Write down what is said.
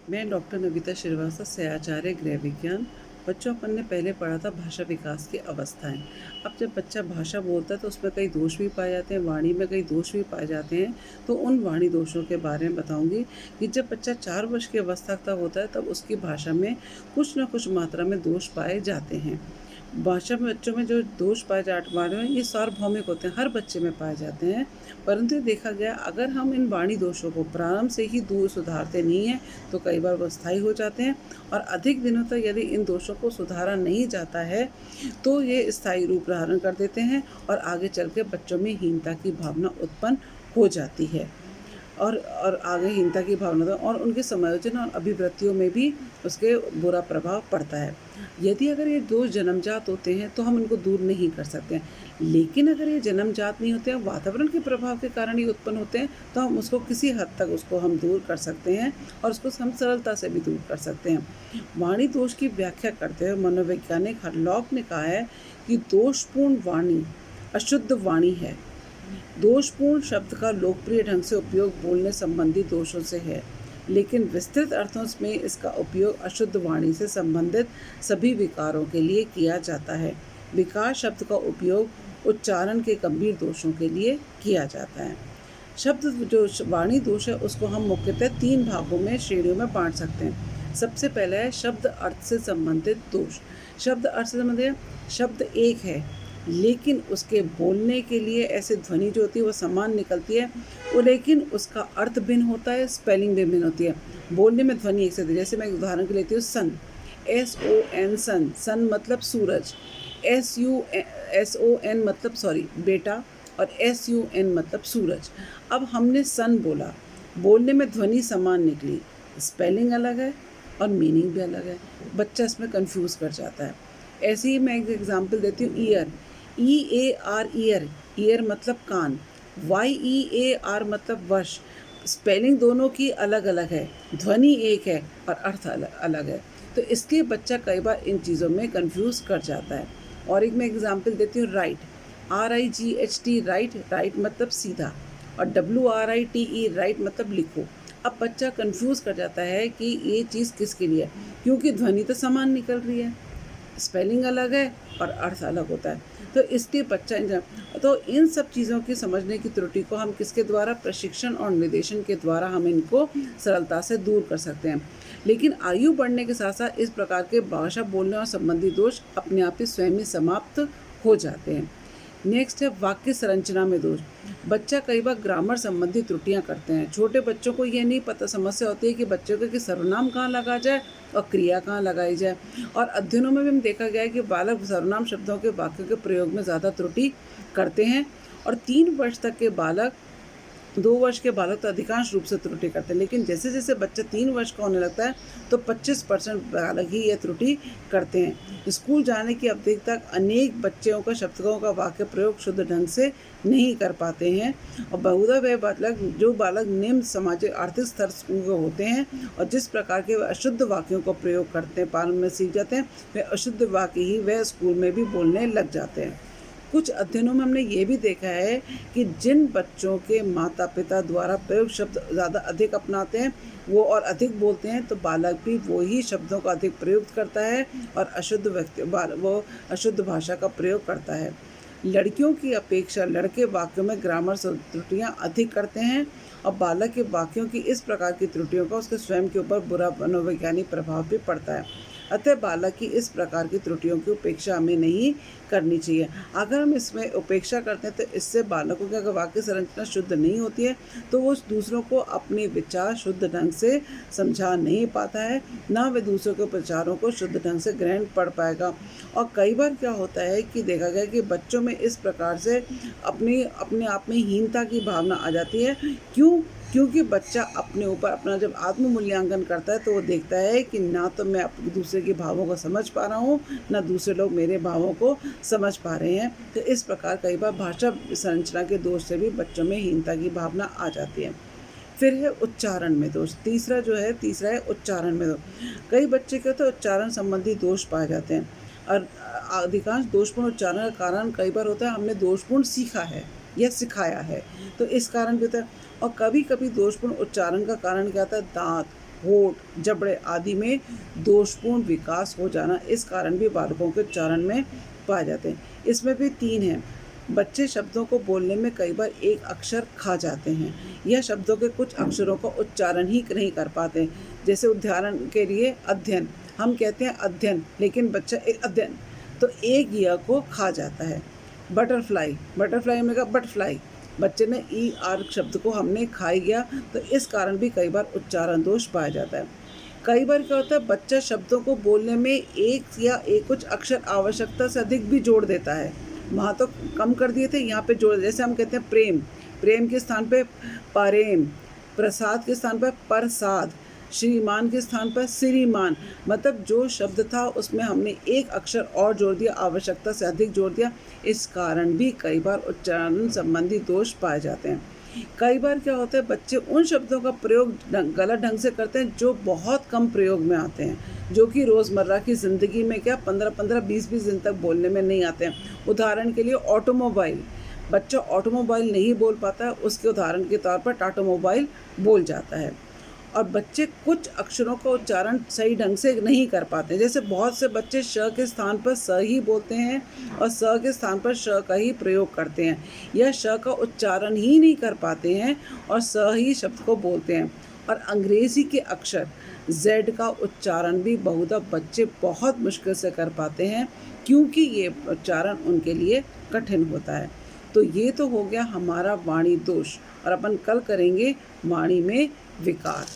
मैं डॉक्टर नविता श्रीवास्तव, सहआचार्य गृह विज्ञान। बच्चों, अपन ने पहले पढ़ा था भाषा विकास की अवस्थाएं। अब जब बच्चा भाषा बोलता है तो उसमें कई दोष भी पाए जाते हैं, वाणी में कई दोष भी पाए जाते हैं। तो उन वाणी दोषों के बारे में बताऊंगी कि जब बच्चा 4 वर्ष की अवस्था तक होता है तब उसकी भाषा में कुछ न कुछ मात्रा में दोष पाए जाते हैं। भाषा में बच्चों में जो दोष पाए जाने वाले हैं ये सार्वभौमिक होते हैं, हर बच्चे में पाए जाते हैं। परंतु ये देखा गया, अगर हम इन वाणी दोषों को प्रारंभ से ही दूर सुधारते नहीं हैं तो कई बार वो स्थायी हो जाते हैं, और अधिक दिनों तक यदि इन दोषों को सुधारा नहीं जाता है तो ये स्थायी रूप धारण कर देते हैं और आगे चल के बच्चों में हीनता की भावना उत्पन्न हो जाती है। और आगे हीनता की भावना और उनके समायोजन और अभिवृत्तियों में भी उसके बुरा प्रभाव पड़ता है। यदि अगर ये दोष जन्मजात होते हैं तो हम उनको दूर नहीं कर सकते हैं, लेकिन अगर ये जन्मजात नहीं होते हैं, वातावरण के प्रभाव के कारण ही उत्पन्न होते हैं, तो हम उसको किसी हद तक उसको हम दूर कर सकते हैं और उसको हम सरलता से भी दूर कर सकते हैं। वाणी दोष की व्याख्या करते हुए मनोवैज्ञानिक हरलॉक ने कहा है कि दोषपूर्ण वाणी अशुद्ध वाणी है। दोषपूर्ण शब्द का लोकप्रिय ढंग से उपयोग बोलने संबंधी दोषों से है, लेकिन विस्तृत अर्थों में इसका उपयोग अशुद्ध वाणी से संबंधित सभी विकारों के लिए किया जाता है। विकार शब्द का उपयोग उच्चारण के गंभीर दोषों के लिए किया जाता है। शब्द जो वाणी दोष है उसको हम मुख्यतः 3 भागों में श्रेणियों में बांट सकते हैं। सबसे पहला है शब्द अर्थ से संबंधित दोष। शब्द अर्थ से संबंधित शब्द एक है, लेकिन उसके बोलने के लिए ऐसे ध्वनि जो होती है वो समान निकलती है, वो लेकिन उसका अर्थ भिन्न होता है, स्पेलिंग भी भिन्न होती है। बोलने में ध्वनि एक से होती है। जैसे मैं एक उदाहरण के लेती हूँ, सन, SON, सन। सन मतलब सूरज। SON मतलब बेटा, और SUN मतलब सूरज। अब हमने सन बोला, बोलने में ध्वनि समान निकली, स्पेलिंग अलग है और मीनिंग भी अलग है। बच्चा इसमें कंफ्यूज कर जाता है। ऐसे ही मैं एक एग्जांपल देती हूँ, ईयर, EAR, ईयर। ईयर मतलब कान। YEAR मतलब वर्ष। स्पेलिंग दोनों की अलग अलग है, ध्वनि एक है और अर्थ अलग है। तो इसलिए बच्चा कई बार इन चीज़ों में कंफ्यूज कर जाता है। और एक मैं एग्जांपल देती हूँ, राइट, RIGHT, राइट। राइट मतलब सीधा, और WRITE, राइट मतलब लिखो। अब बच्चा कंफ्यूज कर जाता है कि ये चीज़ किसके लिए है, क्योंकि ध्वनि तो समान निकल रही है, स्पेलिंग अलग है और अर्थ अलग होता है। तो इसलिए बच्चा तो इन सब चीज़ों की समझने की त्रुटि को हम किसके द्वारा, प्रशिक्षण और निर्देशन के द्वारा हम इनको सरलता से दूर कर सकते हैं। लेकिन आयु बढ़ने के साथ साथ इस प्रकार के भाषा बोलने और संबंधी दोष अपने आप ही स्वयं ही समाप्त हो जाते हैं। नेक्स्ट है वाक्य संरचना में दोष। बच्चा कई बार ग्रामर संबंधी त्रुटियां करते हैं। छोटे बच्चों को ये नहीं पता, समस्या होती है कि बच्चों को कि सर्वनाम कहाँ लगा जाए और क्रिया कहाँ लगाई जाए। और अध्ययनों में भी हम देखा गया है कि बालक सर्वनाम शब्दों के वाक्यों के प्रयोग में ज़्यादा त्रुटि करते हैं, और 3 वर्ष तक के बालक, 2 वर्ष के बालक तो अधिकांश रूप से त्रुटि करते हैं, लेकिन जैसे जैसे बच्चा 3 वर्ष का होने लगता है तो 25% बालक ही ये त्रुटि करते हैं। स्कूल जाने की अवधि तक अनेक बच्चों का शब्दों का वाक्य प्रयोग शुद्ध ढंग से नहीं कर पाते हैं, और बहुधा वे बालक निम्न सामाजिक आर्थिक स्तर के होते हैं और जिस प्रकार के अशुद्ध वाक्यों का प्रयोग करते हैं, पालन में सीख जाते हैं, वे अशुद्ध वाक्य ही वह स्कूल में भी बोलने लग जाते हैं। कुछ अध्ययनों में हमने ये भी देखा है कि जिन बच्चों के माता पिता द्वारा प्रयोग शब्द ज़्यादा अधिक अपनाते हैं वो और अधिक बोलते हैं, तो बालक भी वही शब्दों का अधिक प्रयोग करता है और वो अशुद्ध भाषा का प्रयोग करता है। लड़कियों की अपेक्षा लड़के वाक्यों में ग्रामर त्रुटियाँ अधिक करते हैं, और बालक के वाक्यों की इस प्रकार की त्रुटियों का उसके स्वयं के ऊपर बुरा मनोवैज्ञानिक प्रभाव भी पड़ता है। अतः बालक की इस प्रकार की त्रुटियों की उपेक्षा हमें नहीं करनी चाहिए। अगर हम इसमें उपेक्षा करते हैं तो इससे बालकों की अगर वाक्य संरचना शुद्ध नहीं होती है तो वो दूसरों को अपने विचार शुद्ध ढंग से समझा नहीं पाता है, ना वे दूसरों के विचारों को शुद्ध ढंग से ग्रहण पढ़ पाएगा। और कई बार क्या होता है कि देखा गया कि बच्चों में इस प्रकार से अपने आप में हीनता की भावना आ जाती है। क्योंकि बच्चा अपने ऊपर अपना जब आत्म मूल्यांकन करता है तो वो देखता है कि ना तो मैं दूसरे के भावों को समझ पा रहा हूँ, ना दूसरे लोग मेरे भावों को समझ पा रहे हैं। तो इस प्रकार कई बार भाषा संरचना के दोष से भी बच्चों में हीनता की भावना आ जाती है। फिर है उच्चारण में दोष। तीसरा है उच्चारण में दोष। कई बच्चे के तो उच्चारण संबंधी दोष पाए जाते हैं, और अधिकांश दोषपूर्ण उच्चारण का कारण कई बार होता है हमने दोषपूर्ण सीखा है या सिखाया है, तो इस कारण भी होता है। और कभी कभी दोषपूर्ण उच्चारण का कारण क्या होता है, दांत, होठ, जबड़े आदि में दोषपूर्ण विकास हो जाना इस कारण भी बालकों के उच्चारण में पाए जाते हैं। इसमें भी 3 हैं। बच्चे शब्दों को बोलने में कई बार एक अक्षर खा जाते हैं या शब्दों के कुछ अक्षरों का उच्चारण ही नहीं कर पाते। जैसे उदाहरण के लिए अध्ययन, हम कहते हैं अध्ययन, लेकिन बच्चा अध्ययन तो एक य को खा जाता है। बटरफ्लाई, बटरफ्लाई हमने कहा बटरफ्लाई, बच्चे ने ई आर शब्द को हमने खाई गया, तो इस कारण भी कई बार उच्चारण दोष पाया जाता है। कई बार क्या होता है, बच्चा शब्दों को बोलने में एक या एक कुछ अक्षर आवश्यकता से अधिक भी जोड़ देता है। वहाँ तो कम कर दिए थे, यहाँ पे जोड़, जैसे हम कहते हैं प्रेम, प्रेम के स्थान पे परेम, प्रसाद के स्थान पर प्रसाद, श्रीमान के स्थान पर श्रीमान, मतलब जो शब्द था उसमें हमने एक अक्षर और जोड़ दिया, आवश्यकता से अधिक जोड़ दिया। इस कारण भी कई बार उच्चारण संबंधी दोष पाए जाते हैं। कई बार क्या होता है, बच्चे उन शब्दों का प्रयोग गलत ढंग से करते हैं जो बहुत कम प्रयोग में आते हैं, जो कि रोज़मर्रा की ज़िंदगी में क्या 15-15, 20-20 दिन तक बोलने में नहीं आते हैं। उदाहरण के लिए ऑटोमोबाइल, बच्चा ऑटोमोबाइल नहीं बोल पाता है, उसके उदाहरण के तौर पर टाटोमोबाइल बोल जाता है। और बच्चे कुछ अक्षरों का उच्चारण सही ढंग से नहीं कर पाते, जैसे बहुत से बच्चे श के स्थान पर स ही बोलते हैं और स के स्थान पर श का ही प्रयोग करते हैं, या श का उच्चारण ही नहीं कर पाते हैं और स ही शब्द को बोलते हैं। और अंग्रेज़ी के अक्षर Z का उच्चारण भी बहुधा बच्चे बहुत मुश्किल से कर पाते हैं, क्योंकि ये उच्चारण उनके लिए कठिन होता है। तो ये तो हो गया हमारा वाणी दोष, और अपन कल करेंगे वाणी में विकार।